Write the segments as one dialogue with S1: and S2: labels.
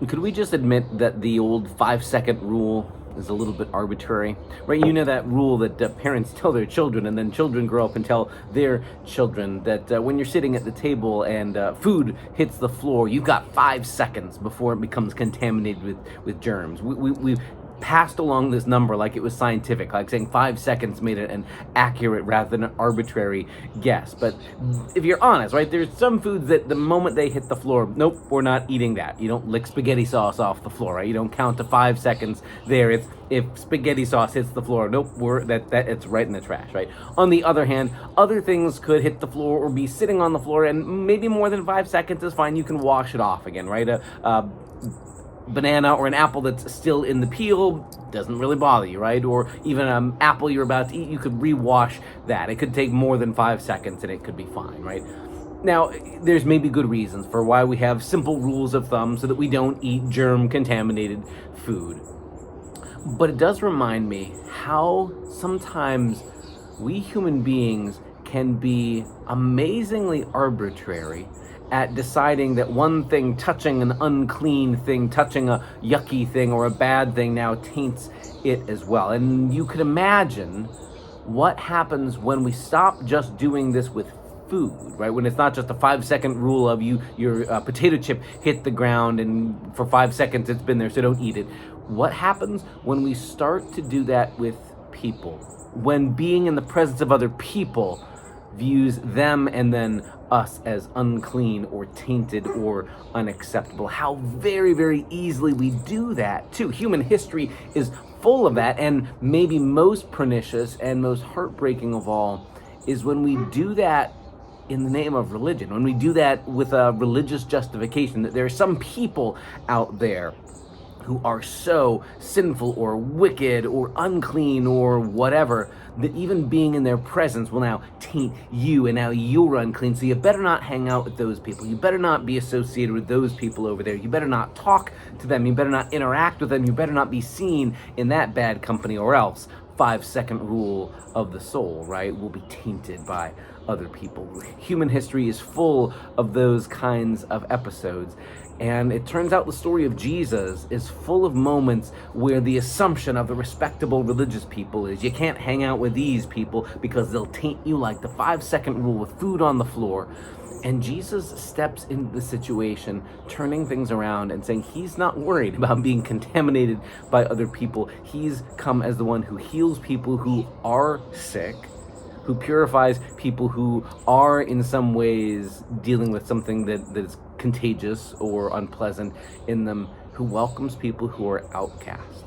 S1: Could we just admit that the old 5-second rule is a little bit arbitrary, right? You know that rule that parents tell their children, and then children grow up and tell their children that when you're sitting at the table and food hits the floor, you've got 5 seconds before it becomes contaminated with germs. We've passed along this number like it was scientific, like saying 5 seconds made it an accurate rather than an arbitrary guess. But if you're honest, right, there's some foods that the moment they hit the floor, nope, we're not eating that. You don't lick spaghetti sauce off the floor, right? You don't count to 5 seconds there. It's if spaghetti sauce hits the floor, nope, that it's right in the trash, right? On the other hand, other things could hit the floor or be sitting on the floor, and maybe more than 5 seconds is fine. You can wash it off again, right? Banana or an apple that's still in the peel doesn't really bother you, right? Or even an apple you're about to eat, you could rewash that. It could take more than 5 seconds and it could be fine, right? Now, there's maybe good reasons for why we have simple rules of thumb so that we don't eat germ-contaminated food. But it does remind me how sometimes we human beings can be amazingly arbitrary at deciding that one thing touching an unclean thing, touching a yucky thing or a bad thing now taints it as well. And you could imagine what happens when we stop just doing this with food, right? When it's not just a 5-second rule of your potato chip hit the ground and for 5 seconds it's been there, so don't eat it. What happens when we start to do that with people? When being in the presence of other people views them and then us as unclean or tainted or unacceptable. How very, very easily we do that too. Human history is full of that, and maybe most pernicious and most heartbreaking of all is when we do that in the name of religion, when we do that with a religious justification, that there are some people out there who are so sinful or wicked or unclean or whatever, that even being in their presence will now taint you, and now you're unclean. So you better not hang out with those people. You better not be associated with those people over there. You better not talk to them. You better not interact with them. You better not be seen in that bad company, or else 5-second rule of the soul, right, will be tainted by other people. Human history is full of those kinds of episodes. And it turns out the story of Jesus is full of moments where the assumption of the respectable religious people is you can't hang out with these people because they'll taint you, like the 5-second rule with food on the floor. And Jesus steps into the situation, turning things around and saying he's not worried about being contaminated by other people. He's come as the one who heals people who are sick, who purifies people who are in some ways dealing with something that is contagious or unpleasant in them, who welcomes people who are outcasts.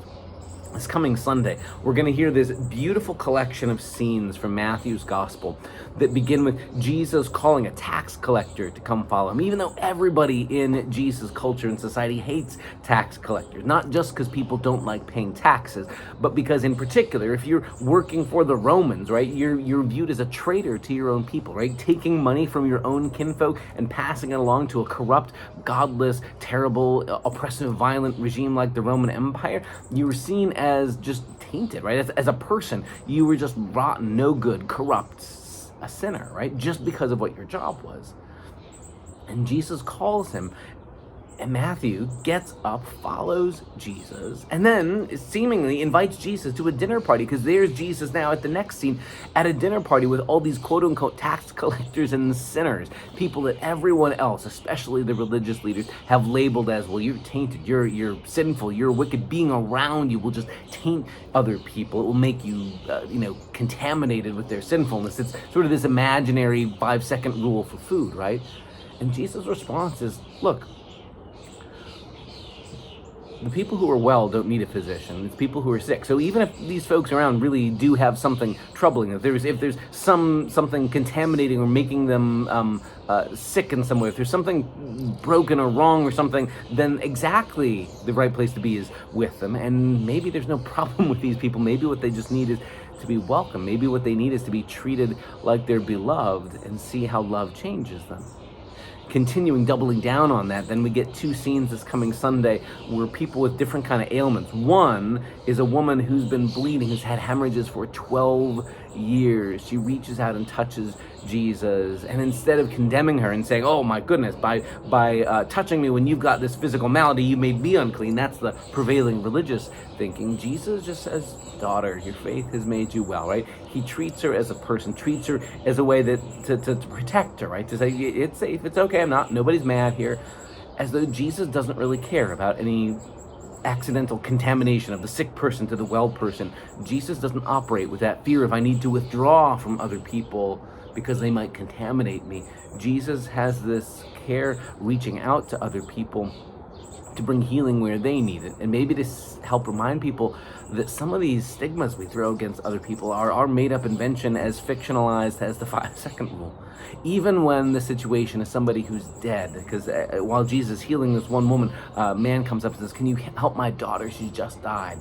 S1: This coming Sunday, we're going to hear this beautiful collection of scenes from Matthew's gospel that begin with Jesus calling a tax collector to come follow him, even though everybody in Jesus' culture and society hates tax collectors, not just because people don't like paying taxes, but because in particular, if you're working for the Romans, right, you're viewed as a traitor to your own people, right? Taking money from your own kinfolk and passing it along to a corrupt, godless, terrible, oppressive, violent regime like the Roman Empire, you were seen as just tainted, right? As a person, you were just rotten, no good, corrupt, a sinner, right? Just because of what your job was. And Jesus calls him, and Matthew gets up, follows Jesus, and then seemingly invites Jesus to a dinner party, because there's Jesus now at the next scene at a dinner party with all these quote-unquote tax collectors and sinners, people that everyone else, especially the religious leaders, have labeled as, well, you're tainted, you're sinful, you're wicked. Being around you will just taint other people. It will make you, contaminated with their sinfulness. It's sort of this imaginary 5-second rule for food, right? And Jesus' response is, look, the people who are well don't need a physician. It's people who are sick. So even if these folks around really do have something troubling, if there's something contaminating or making them sick in some way, if there's something broken or wrong or something, then exactly the right place to be is with them. And maybe there's no problem with these people. Maybe what they just need is to be welcome. Maybe what they need is to be treated like they're beloved, and see how love changes them. continuing, doubling down on that, then we get two scenes this coming Sunday where people with different kind of ailments. One is a woman who's been bleeding, who's had hemorrhages for 12 years. She reaches out and touches Jesus, and instead of condemning her and saying, "Oh my goodness, by touching me when you've got this physical malady, you made me unclean," that's the prevailing religious thinking. Jesus just says, "Daughter, your faith has made you well," right? He treats her as a person, treats her as a way that to protect her, right? To say, it's safe, it's okay, nobody's mad here. As though Jesus doesn't really care about any accidental contamination of the sick person to the well person. Jesus doesn't operate with that fear of I need to withdraw from other people because they might contaminate me. Jesus has this care reaching out to other people to bring healing where they need it, and maybe to help remind people that some of these stigmas we throw against other people are our made-up invention, as fictionalized as the 5-second rule. Even when the situation is somebody who's dead, because while Jesus is healing this one woman, a man comes up and says, "Can you help my daughter? She's just died."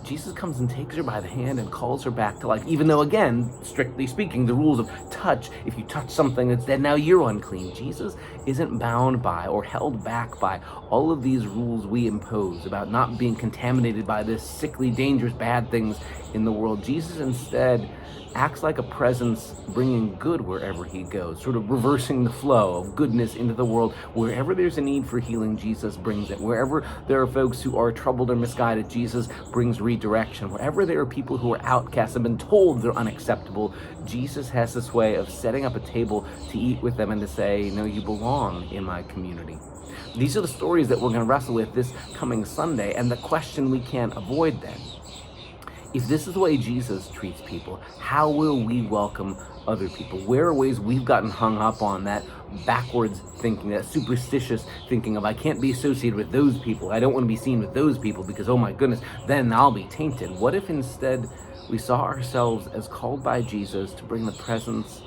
S1: Jesus comes and takes her by the hand and calls her back to life, even though, again, strictly speaking, the rules of touch, if you touch something that's dead, now you're unclean. Jesus isn't bound by or held back by all of these rules we impose about not being contaminated by this sickly, dangerous, bad things in the world. Jesus instead acts like a presence bringing good wherever he goes, sort of reversing the flow of goodness into the world. Wherever there's a need for healing, Jesus brings it. Wherever there are folks who are troubled or misguided, Jesus brings redirection. Wherever there are people who are outcasts and been told they're unacceptable, Jesus has this way of setting up a table to eat with them and to say, "No, you belong in my community." These are the stories that we're going to wrestle with this coming Sunday, and the question we can't avoid then: if this is the way Jesus treats people, how will we welcome other people? Where are ways we've gotten hung up on that backwards thinking, that superstitious thinking of I can't be associated with those people, I don't want to be seen with those people because, oh my goodness, then I'll be tainted? What if instead we saw ourselves as called by Jesus to bring the presence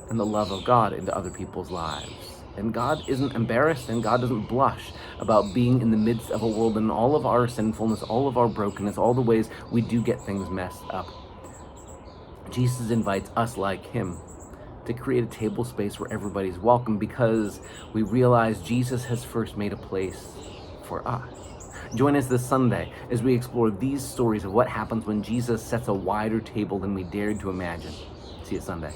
S1: and the love of God into other people's lives? And God isn't embarrassed, and God doesn't blush about being in the midst of a world and all of our sinfulness, all of our brokenness, all the ways we do get things messed up. Jesus invites us, like him, to create a table space where everybody's welcome, because we realize Jesus has first made a place for us. Join us this Sunday as we explore these stories of what happens when Jesus sets a wider table than we dared to imagine. See you Sunday.